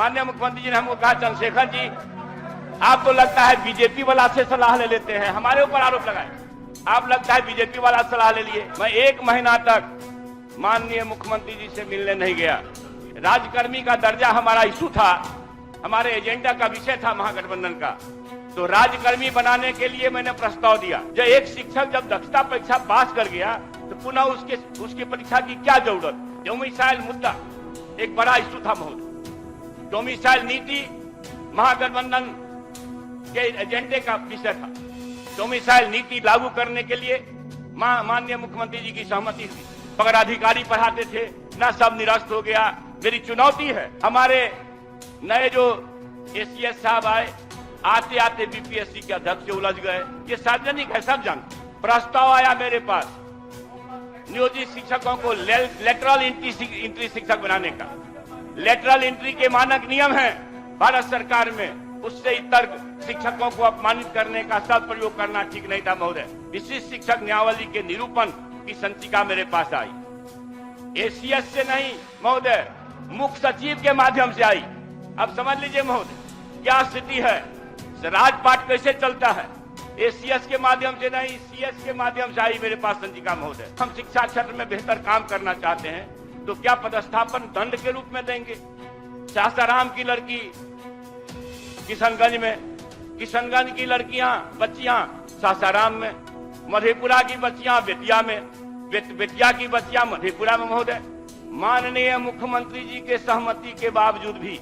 माननीय मुख्यमंत्री जी ने हमको कहा, चंद्रशेखर जी आप तो लगता है बीजेपी वाला से सलाह ले लेते हैं, हमारे ऊपर आरोप लगाए, आप लगता है बीजेपी वाला सलाह ले लिए। मैं 1 महीना तक माननीय मुख्यमंत्री जी से मिलने नहीं गया। राजकर्मी का दर्जा हमारा इशू था, हमारे एजेंडा का विषय था महागठबंधन का, तो राजकर्मी बनाने के लिए मैंने प्रस्ताव दिया। जब एक शिक्षक जब दक्षता परीक्षा पास कर गया तो पुनः उसकी परीक्षा की क्या जरूरत। डोमिसाइल मुद्दा एक बड़ा इशू था महोदय, डोमिसाइल नीति महागठबंधन के एजेंडे का विषय था। डोमिसाइल नीति लागू करने के लिए माननीय मुख्यमंत्री जी की सहमति थी। पदाधिकारी पढ़ाते थे, न सब निरस्त हो गया। मेरी चुनौती है, हमारे नए जो एसीएस साहब आए, आते आते बीपीएससी के अध्यक्ष से उलझ गए। ये सार्वजनिक है, सब जानते। प्रस्ताव आया मेरे पास नियोजित शिक्षकों को लेटरल एंट्री शिक्षक बनाने का। लेटरल एंट्री के मानक नियम है भारत सरकार में, उससे इतर शिक्षकों को अपमानित करने का सदप्रयोग करना ठीक नहीं था महोदय। विशिष्ट शिक्षक न्यायावली के निरूपण की संचिका मेरे पास आई, एसीएस से नहीं महोदय, मुख्य सचिव के माध्यम से आई। अब समझ लीजिए महोदय क्या स्थिति है, राजपाट कैसे चलता है। एसीएस के माध्यम से नहीं, सीएस के माध्यम से आई मेरे पास संचिका महोदय। हम शिक्षा क्षेत्र में बेहतर काम करना चाहते हैं तो क्या पदस्थापन दंड के रूप में देंगे। सासाराम की लड़की किशनगंज की लड़कियां बच्चियां सासाराम में, मधेपुरा की बच्चियां बेतिया में, बेतिया की बच्चियां मधेपुरा में महोदय। माननीय मुख्यमंत्री जी के सहमति के बावजूद भी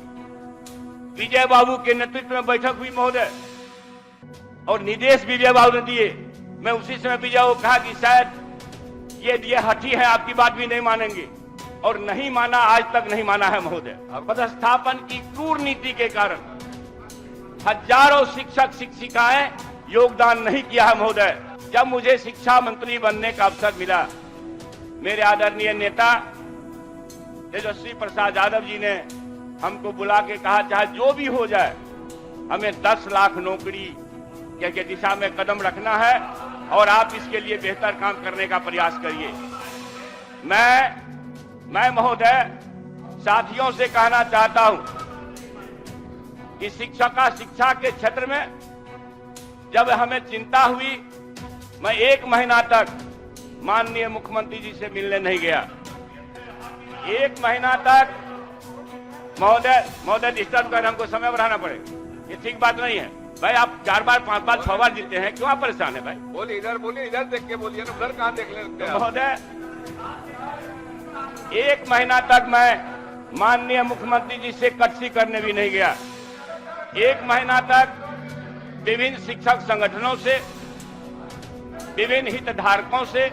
विजय बाबू के नेतृत्व में बैठक हुई महोदय, और निर्देश विजय बाबू ने दिए। मैं उसी समय विजय को कहा कि शायद ये हठी है, आपकी बात भी नहीं मानेंगे, और नहीं माना, आज तक नहीं माना है महोदय। पदस्थापन की क्रूर नीति के कारण हजारों शिक्षक शिक्षिकाएं योगदान नहीं किया है महोदय। जब मुझे शिक्षा मंत्री बनने का अवसर मिला, मेरे आदरणीय नेता तेजस्वी प्रसाद यादव जी ने हमको बुला के कहा, चाहे जो भी हो जाए हमें 10 लाख नौकरी के दिशा में कदम रखना है और आप इसके लिए बेहतर काम करने का प्रयास करिए। मैं महोदय साथियों से कहना चाहता हूं कि शिक्षा के क्षेत्र में जब हमें चिंता हुई, मैं 1 महीना तक माननीय मुख्यमंत्री जी से मिलने नहीं गया। 1 महीना तक महोदय डिस्टर्ब कर, हमको समय बढ़ाना पड़ेगा, ये ठीक बात नहीं है भाई। आप 4 बार 5 बार 6 बार जीते हैं, क्यों आप परेशान है भाई। बोलिए, इधर देख के बोलिए ना, उधर कहाँ देख लेते हैं महोदय। 1 महीना तक मैं माननीय मुख्यमंत्री जी से कटसी करने भी नहीं गया। 1 महीना तक विभिन्न शिक्षक संगठनों से, विभिन्न हितधारकों से,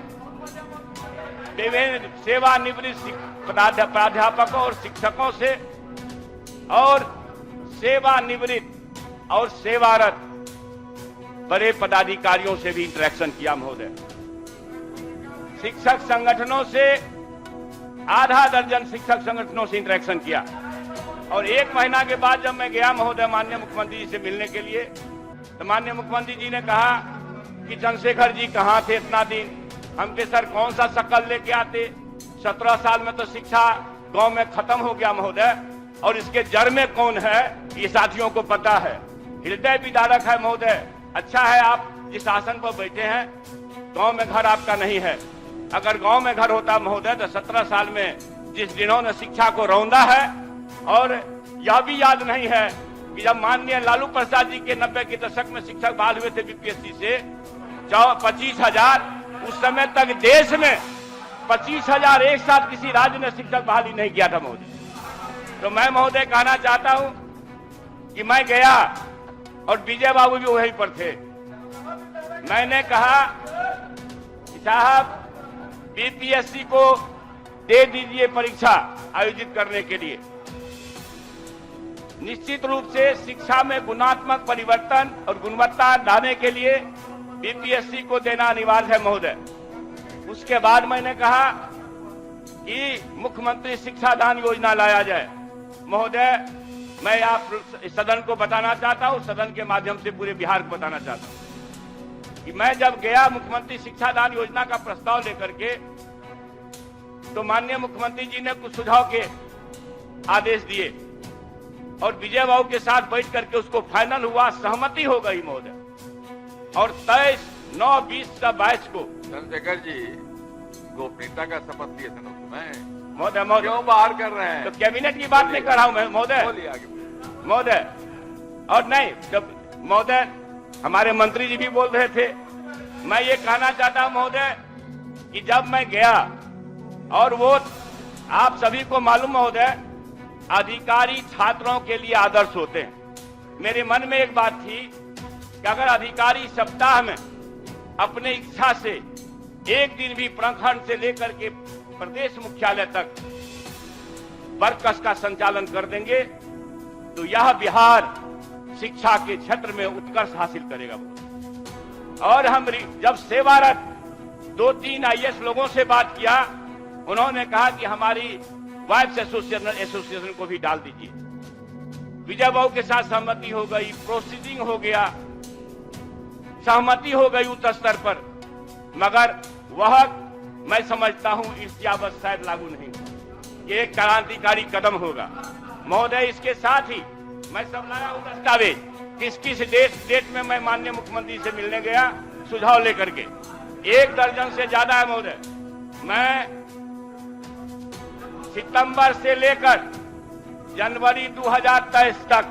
विभिन्न सेवानिवृत्त प्राध्यापकों और शिक्षकों से और सेवानिवृत्त और सेवारत बड़े पदाधिकारियों से भी इंटरेक्शन किया महोदय। शिक्षक संगठनों से आधा दर्जन शिक्षक संगठनों से इंटरेक्शन किया, और 1 महीना के बाद जब मैं गया महोदय माननीय मुख्यमंत्री जी से मिलने के लिए, तो माननीय मुख्यमंत्री जी ने कहा कि चंद्रशेखर जी कहाँ थे इतना दिन, हमके सर कौन सा शक्ल लेके आते। 17 साल में तो शिक्षा गांव में खत्म हो गया महोदय, और इसके जड़ में कौन है ये साथियों को पता है। हृदय विदारक है महोदय। अच्छा है आप जिस आसन पर बैठे हैं, गांव में घर आपका नहीं है। अगर गांव में घर होता महोदय तो 17 साल में जिस दिनों ने शिक्षा को रौंदा है, और यह भी याद नहीं है कि जब माननीय लालू प्रसाद जी के 90 के दशक में शिक्षक बहाल हुए थे बीपीएससी से 25,000, उस समय तक देश में 25,000 एक साथ किसी राज्य ने शिक्षक बहाली नहीं किया था महोदय। तो मैं महोदय कहना चाहता हूं कि मैं गया और विजय बाबू भी वहीं पर थे। मैंने कहा कि साहब बीपीएससी को दे दीजिए परीक्षा आयोजित करने के लिए। निश्चित रूप से शिक्षा में गुणात्मक परिवर्तन और गुणवत्ता लाने के लिए बीपीएससी को देना अनिवार्य है महोदय। उसके बाद मैंने कहा कि मुख्यमंत्री शिक्षा दान योजना लाया जाए। महोदय मैं आप सदन को बताना चाहता हूं, सदन के माध्यम से पूरे बिहार को बताना चाहता हूं कि मैं जब गया मुख्यमंत्री शिक्षा दान योजना का प्रस्ताव लेकर के, तो माननीय मुख्यमंत्री जी ने कुछ सुझाव के आदेश दिए। और विजय बाबू के साथ बैठ करके उसको फाइनल हुआ, सहमति हो गई महोदय। और 23/9/20/22 को चंद्रशेखर जी गोपनीयता का शपथ लिए थे ना महोदय क्यों बाहर कर रहे हैं? तो कैबिनेट की बात नहीं कर रहा हूं मैं महोदय। बोलिए आगे। महोदय और नहीं, जब महोदय हमारे मंत्री जी भी बोल रहे थे, मैं ये कहना चाहता हूं महोदय कि जब मैं गया और वो आप सभी को मालूम महोदय, अधिकारी छात्रों के लिए आदर्श होते हैं। मेरे मन में एक बात थी कि अगर अधिकारी सप्ताह में अपने इच्छा से एक दिन भी प्रखंड से लेकर के प्रदेश मुख्यालय तक वर्कस का संचालन कर देंगे तो यह बिहार शिक्षा के क्षेत्र में उत्कर्ष हासिल करेगा। और हम जब सेवारत 2-3 IAS लोगों से बात किया, उन्होंने कहा कि हमारी वाइफ्स एसोसिएशन को भी डाल दीजिए। विजय बाबू के साथ सहमति हो गई, प्रोसीडिंग हो गया, सहमति हो गई उच्च स्तर पर, मगर वह मैं समझता हूं ईर्ष्यावश शायद लागू नहीं होगा। ये एक क्रांतिकारी कदम होगा महोदय। इसके साथ ही मैं सब लाया हूं दस्तावेज, किस डेट में मैं माननीय मुख्यमंत्री से मिलने गया सुझाव लेकर के, 1 दर्जन से ज्यादा है महोदय। मैं सितंबर से लेकर जनवरी 2023 तक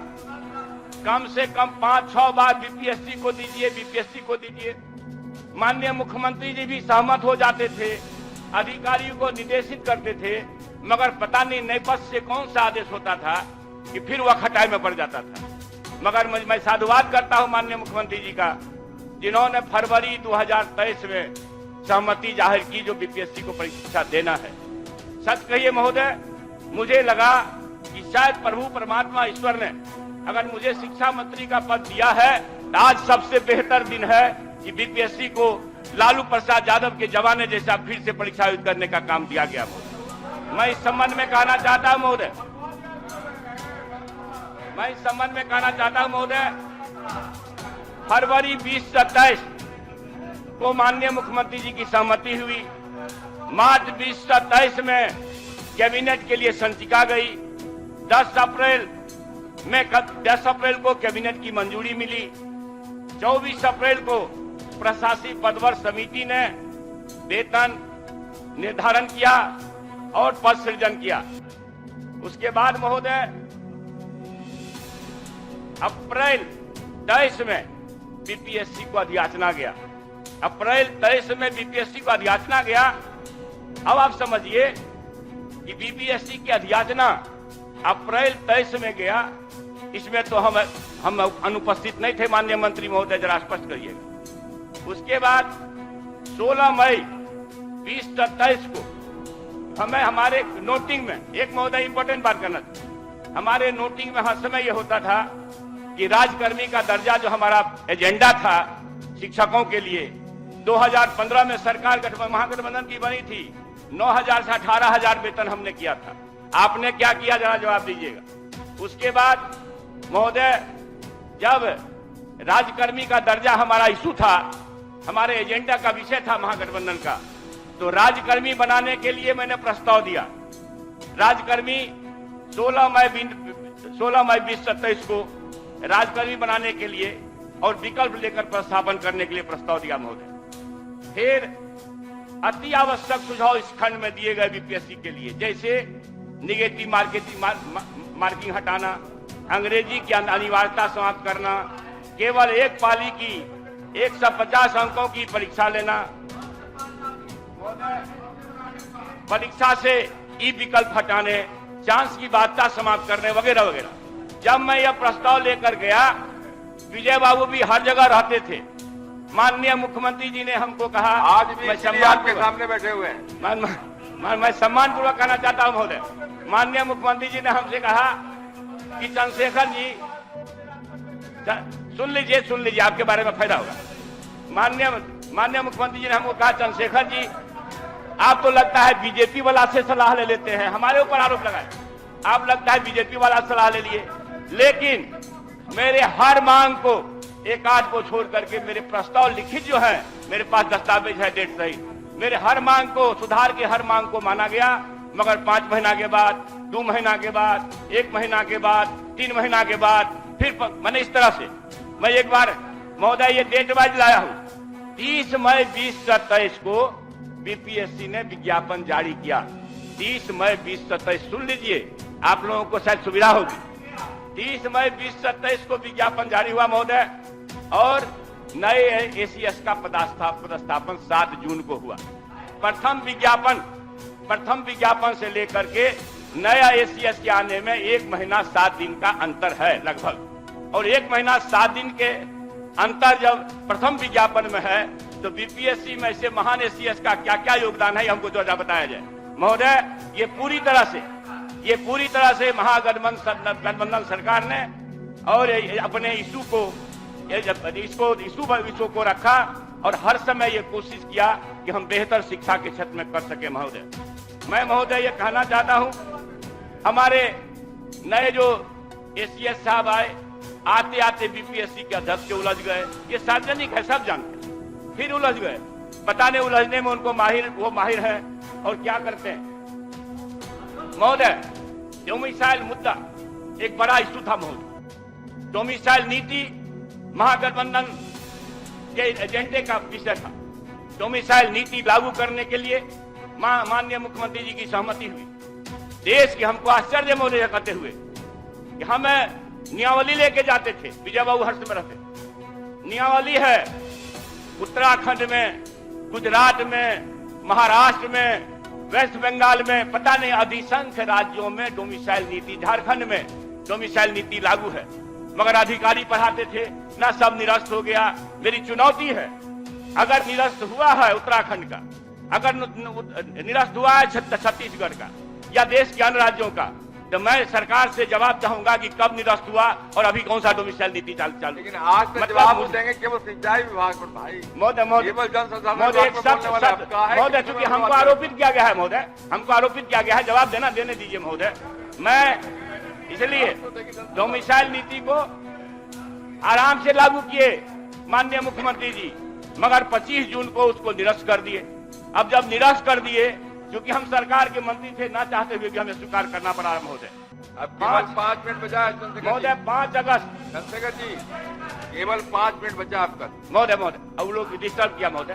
कम से कम 5-6 बार बीपीएससी को दीजिए, बीपीएससी को दीजिए। माननीय मुख्यमंत्री जी भी सहमत हो जाते थे, अधिकारियों को निर्देशित करते थे, मगर पता नहीं नए पद से कौन सा आदेश होता था कि फिर वह खटाई में पड़ जाता था। मगर मैं साधुवाद करता हूं माननीय मुख्यमंत्री जी का, जिन्होंने फरवरी 2023 में सहमति जाहिर की जो बीपीएससी को परीक्षा देना है। सच कहिए महोदय, मुझे लगा कि शायद प्रभु परमात्मा ईश्वर ने अगर मुझे शिक्षा मंत्री का पद दिया है तो आज सबसे बेहतर दिन है कि बीपीएससी को लालू प्रसाद यादव के जमाने जैसा फिर से परीक्षा आयोजित करने का काम दिया गया। मैं इस संबंध में कहना चाहता हूं महोदय, फरवरी 2027 को माननीय मुख्यमंत्री जी की सहमति हुई। मार्च 2027 में कैबिनेट के लिए संचिका गई। 10 अप्रैल को कैबिनेट की मंजूरी मिली। 24 अप्रैल को प्रशासनिक पदवर्ग समिति ने वेतन निर्धारण किया और पद सृजन किया। उसके बाद महोदय अप्रैल 23 में बीपीएससी को अधियाचना गया। अप्रैल 23 में बीपीएससी को अधियाचना गया। अब आप समझिए कि बीपीएससी की अधियाचना अप्रैल 23 में गया, इसमें तो हम अनुपस्थित नहीं थे माननीय मंत्री महोदय, जरा स्पष्ट करिएगा। उसके बाद 16 मई 2027 को हमें हमारे नोटिंग में एक महोदय इंपॉर्टेंट बात करना था। हमारे नोटिंग में हर समय यह होता था कि राजकर्मी का दर्जा जो हमारा एजेंडा था शिक्षकों के लिए, 2015 में सरकार महागठबंधन की बनी थी, 9,000 से 18,000 वेतन हमने किया था। आपने क्या किया जरा जवाब दीजिएगा। उसके बाद महोदय जब राजकर्मी का दर्जा हमारा इशू था, हमारे एजेंडा का विषय था महागठबंधन का, तो राजकर्मी बनाने के लिए मैंने प्रस्ताव दिया। राजकर्मी 16 मई 2027 को राजकर्मी बनाने के लिए और विकल्प लेकर प्रस्थापन करने के लिए प्रस्ताव दिया महोदय। फिर अति आवश्यक सुझाव इस खंड में दिए गए बीपीएससी के लिए, जैसे निगेटिव मार्किंग हटाना, अंग्रेजी की अनिवार्यता समाप्त करना, केवल एक पाली की 150 अंकों की परीक्षा लेना, परीक्षा से ई विकल्प हटाने, चांस की बाध्यता समाप्त करने वगैरह वगैरह। जब मैं यह प्रस्ताव लेकर गया, विजय बाबू भी हर जगह रहते थे। माननीय मुख्यमंत्री जी ने हमको कहा, आज भी आपके सामने बैठे हुए हैं, मैं सम्मान पूर्वक कहना चाहता हूं महोदय, माननीय मुख्यमंत्री जी ने हमसे कहा कि चंद्रशेखर जी सुन लीजिए आपके बारे में फायदा होगा। माननीय मुख्यमंत्री जी ने हमको कहा, चंद्रशेखर जी आप तो लगता है बीजेपी वाला से सलाह ले लेते हैं, हमारे ऊपर आरोप लगाए आप लगता है बीजेपी वाला सलाह ले लिए, लेकिन मेरे हर मांग को एक आध को छोड़ करके मेरे प्रस्ताव लिखित जो है, मेरे पास दस्तावेज है डेट सहित, मेरे हर मांग को सुधार के हर मांग को माना गया मगर 5 महीना के बाद, 2 महीना के बाद, 1 महीना के बाद, 3 महीना के बाद फिर मैंने इस तरह से मैं एक बार महोदय ये डेट वाइज लाया हूं। 30 मई 2027 को बीपीएससी ने विज्ञापन जारी किया। 30 मई 2027 सुन लीजिए, आप लोगों को शायद सुविधा होगी। 30 मई 2027 को विज्ञापन जारी हुआ महोदय, और नए एसीएस का पदस्थापन 7 जून को हुआ। प्रथम विज्ञापन से लेकर के नया एसीएस के आने में 1 महीना 7 दिन का अंतर है लगभग, और 1 महीना 7 दिन के अंतर जब प्रथम विज्ञापन में है तो बीपीएससी में ऐसे महान एसीएस का क्या क्या योगदान है हमको जो बताया जाए। महोदय ये पूरी तरह से महागठबंधन सरकार ने और अपने इशू को रखा, और हर समय ये कोशिश किया कि हम बेहतर शिक्षा के क्षेत्र में कर सके। महोदय मैं महोदय ये कहना चाहता हूं, हमारे नए जो एसीएस साहब आए, आते आते बीपीएससी के अध्यक्ष के उलझ गए। ये सार्वजनिक है, सब जानते हैं। फिर उलझ गए, बताने उलझने में उनको वो माहिर है। और क्या करते हैं महोदय, डोमिसाइल मुद्दा एक बड़ा इशू था महोदय। डोमिसाइल नीति महागठबंधन के एजेंडे का विषय था। डोमिसाइल नीति लागू करने के लिए माननीय मुख्यमंत्री जी की सहमति हुई। देश के हमको आश्चर्य महोदय करते हुए कि हम नियावली लेके जाते थे, विजय बाबू हर्ष में रहते। नियावली है उत्तराखंड में, गुजरात में, महाराष्ट्र में, वेस्ट बंगाल में, पता नहीं अधिसंख्य राज्यों में डोमिसाइल नीति, झारखंड में डोमिसाइल नीति लागू है, मगर अधिकारी पढ़ाते थे ना, सब निरस्त हो गया। मेरी चुनौती है, अगर निरस्त हुआ है उत्तराखंड का, अगर निरस्त हुआ है छत्तीसगढ़ का या देश के अन्य राज्यों का, तो मैं सरकार से जवाब चाहूंगा कि कब निरस्त हुआ और अभी कौन सा डोमिसाइल नीति चालू। लेकिन आज तक जवाब देंगे केवल सिंचाई विभाग पर भाई। महोदय चूंकि हमको आरोपित किया गया है महोदय, हमको आरोपित किया गया है, जवाब देने दीजिए महोदय। मैं इसलिए डोमिसाइल नीति को आराम से लागू किए माननीय मुख्यमंत्री जी, मगर 25 जून को उसको निरस्त कर दिए। अब जब निरस्त कर दिए, क्योंकि हम सरकार के मंत्री थे, ना चाहते हुए भी हमें स्वीकार करना पड़ा महोदय। अब केवल 5 मिनट बचा है महोदय, 5 अगस्त चंद्रशेखर जी, केवल 5 मिनट बचा आपका महोदय। अब लोग डिस्टर्ब किया महोदय।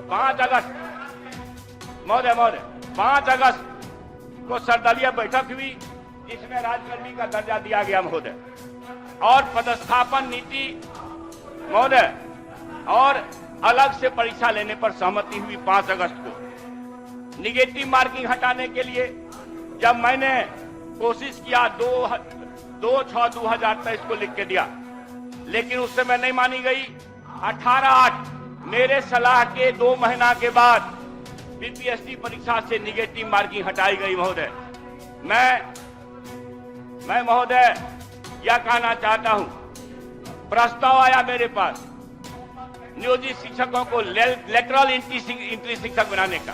5 अगस्त महोदय 5 अगस्त को सर्वदलीय बैठक हुई, जिसमें राज्यकर्मी का दर्जा दिया गया महोदय, और पदस्थापन नीति महोदय, और अलग से परीक्षा लेने पर सहमति हुई 5 अगस्त को। निगेटिव मार्किंग हटाने के लिए जब मैंने कोशिश किया 2/6/2023 को लिख के दिया, लेकिन उस समय नहीं मानी गई। 18/8 मेरे सलाह के 2 महीना के बाद बीपीएससी परीक्षा से निगेटिव मार्किंग हटाई गई महोदय। मैं महोदय यह कहना चाहता हूं, प्रस्ताव आया मेरे पास नियोजित शिक्षकों को लेटरल एंट्री शिक्षक बनाने का।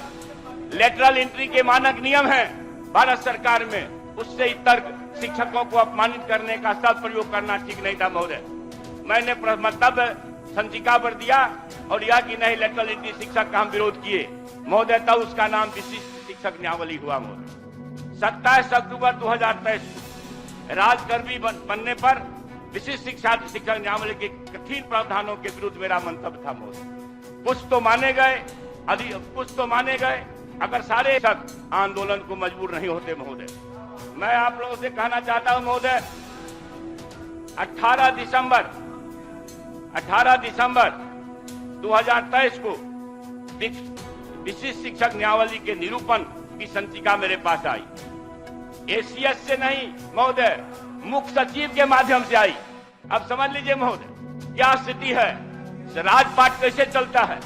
लेटरल एंट्री के मानक नियम हैं भारत सरकार में, उससे इतर शिक्षकों को अपमानित करने का सब प्रयोग करना ठीक नहीं था महोदय। मैंने मंतव्य संचिका पर दिया और यह कि नहीं लेटरल एंट्री शिक्षक का हम विरोध किए महोदय, तब उसका नाम विशिष्ट शिक्षक नियावली हुआ महोदय। 27 अक्टूबर 2023 राजकर्मी बनने पर विशिष्ट शिक्षक नियावली के कठिन प्रावधानों के विरुद्ध मेरा मंतव्य था महोदय। कुछ तो माने गए, अगर सारे शिक्षक आंदोलन को मजबूर नहीं होते महोदय। मैं आप लोगों से कहना चाहता हूं महोदय, 18 दिसंबर 2023 को विशिष्ट शिक्षक नियावली के निरूपण की संचिका मेरे पास आई। एसीएस से नहीं महोदय, मुख्य सचिव के माध्यम से आई। अब समझ लीजिए महोदय क्या स्थिति है, राजपाट कैसे चलता है।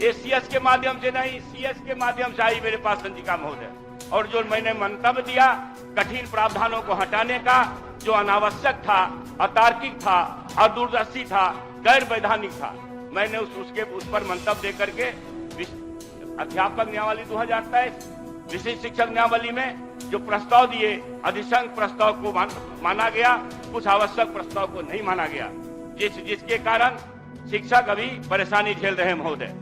एसीएस के माध्यम से नहीं, सीएस के माध्यम से आई मेरे पास संचिका महोदय, और जो मैंने मंतव्य दिया कठिन प्रावधानों को हटाने का, जो अनावश्यक था, अतार्किक था, अदूरदर्शी था, गैर वैधानिक था, मैंने उस पर मंतव्य दे करके अध्यापक नियावली 2023 विशिष्ट शिक्षक नियावली में जो प्रस्ताव दिए, अधिसंख्य प्रस्ताव को माना गया, कुछ आवश्यक प्रस्ताव को नहीं माना गया, जिसके कारण शिक्षक अभी परेशानी झेल रहे महोदय।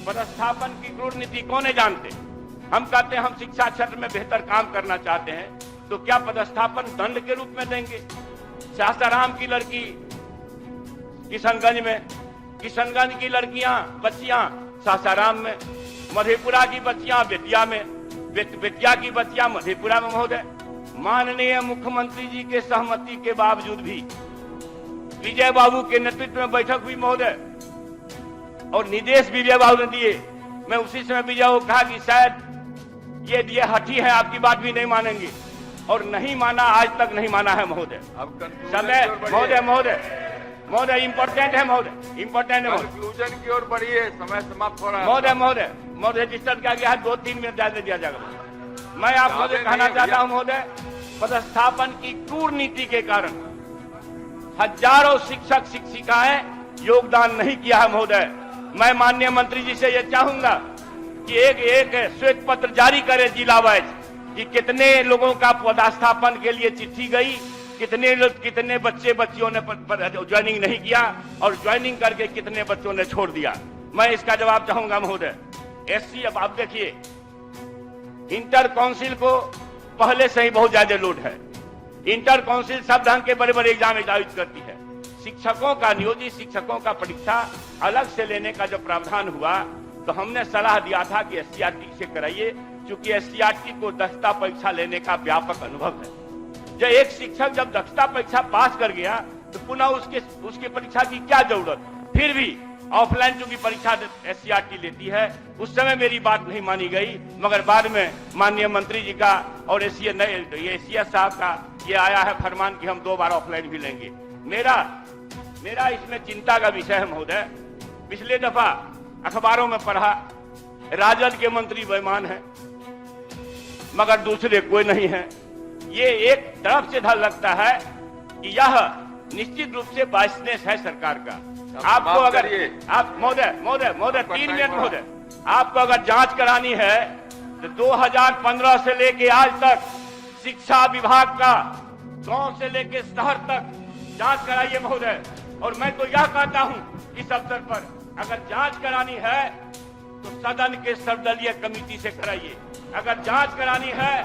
पदस्थापन की क्रूर नीति कौन है जानते, हम कहते हैं हम शिक्षा क्षेत्र में बेहतर काम करना चाहते हैं, तो क्या पदस्थापन दंड के रूप में देंगे? सासाराम की लड़की किशनगंज की लड़कियां बच्चियां सासाराम में, मधेपुरा की बच्चियां बेतिया में, बेतिया की बच्चियां मधेपुरा में। महोदय, माननीय मुख्यमंत्री जी के सहमति के बावजूद भी विजय बाबू के नेतृत्व में बैठक हुई महोदय, और निर्देश विजय बाबू ने दिए। मैं उसी समय विजय को कहा कि शायद ये हठी है, आपकी बात भी नहीं मानेंगे, और नहीं माना, आज तक नहीं माना है महोदय। समय महोदय इंपॉर्टेंट है महोदय, इंपॉर्टेंट है कंक्लूजन की ओर बढ़िए, समय समाप्त हो रहा है महोदय रजिस्टर किया गया है, 2-3 मिनट ज्यादा दिया जाएगा। मैं आप महोदय कहना चाहता हूं महोदय, पदस्थापन की क्रूर नीति के कारण हजारों शिक्षक शिक्षिकाएं योगदान नहीं किया है महोदय। मैं माननीय मंत्री जी से यह चाहूंगा कि एक श्वेत पत्र जारी करे जिला वाइज कि कितने लोगों का पदस्थापन के लिए चिट्ठी गई, कितने बच्चे बच्चियों ने ज्वाइनिंग नहीं किया, और ज्वाइनिंग करके कितने बच्चों ने छोड़ दिया। मैं इसका जवाब चाहूंगा महोदय। एससी, अब आप देखिए, इंटर काउंसिल को पहले से ही बहुत ज्यादा लोड है। इंटर काउंसिल सब ढंग के बड़े बड़े एग्जाम आयोजित करती है। शिक्षकों का, नियोजित शिक्षकों का परीक्षा अलग से लेने का जो प्रावधान हुआ, तो हमने सलाह दिया था कि एससीईआरटी से कराइए, क्योंकि एससीईआरटी को दक्षता परीक्षा लेने का व्यापक अनुभव है। जब एक शिक्षक जब दक्षता परीक्षा पास कर गया, तो पुनः उसके परीक्षा की क्या जरूरत? फिर भी ऑफलाइन चूंकि परीक्षा एससीईआरटी लेती है, उस समय मेरी बात नहीं मानी गई, मगर बाद में माननीय मंत्री जी का और एसीएस साहब का ये आया है फरमान कि हम 2 बार ऑफलाइन भी लेंगे। मेरा इसमें चिंता का विषय है महोदय। पिछले दफा अखबारों में पढ़ा, राजद के मंत्री बेईमान हैं, मगर दूसरे कोई नहीं है। ये एक तरफ से लगता है कि यह निश्चित रूप से बायसनेस है सरकार का। आपको अगर आप महोदय 3 मिनट महोदय, आपको अगर जांच करानी है तो 2015 से लेके आज तक शिक्षा विभाग का गांव से लेके शहर तक जांच कराइए महोदय। और मैं तो यह कहता हूं इस अवसर पर, अगर जांच करानी है तो सदन के सर्वदलीय कमेटी से कराइए। अगर जांच करानी है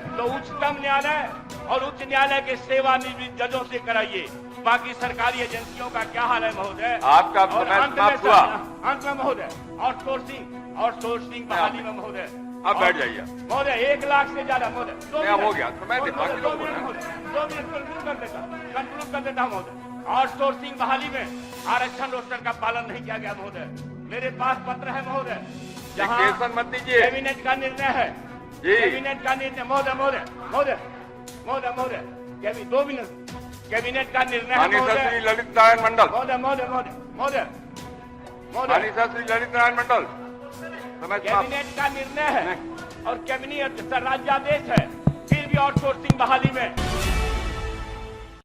तो उच्चतम न्यायालय और उच्च न्यायालय के सेवानिवृत्त जजों से कराइए। बाकी सरकारी एजेंसियों का क्या हाल है महोदय? आपका अंत में महोदय आउटसोर्सिंग बहाली में महोदय, आप बैठ जाइए महोदय। 1 लाख से ज्यादा महोदय, 2 मिनट हो गया, समय 2 मिनट कंक्लूड कर देता हूं महोदय। आउटसोर्सिंग बहाली में आरक्षण रोस्टर का पालन नहीं किया गया महोदय। मेरे पास पत्र है महोदय, जहां मत दीजिए, कैबिनेट का निर्णय है, कैबिनेट का निर्णय महोदय 2 मिनट, कैबिनेट का निर्णय है श्री ललित नारायण मंडल, श्री ललित नारायण मंडल, कैबिनेट का निर्णय है और कैबिनेट राज्यादेश है, फिर भी आउटसोर्सिंग बहाली में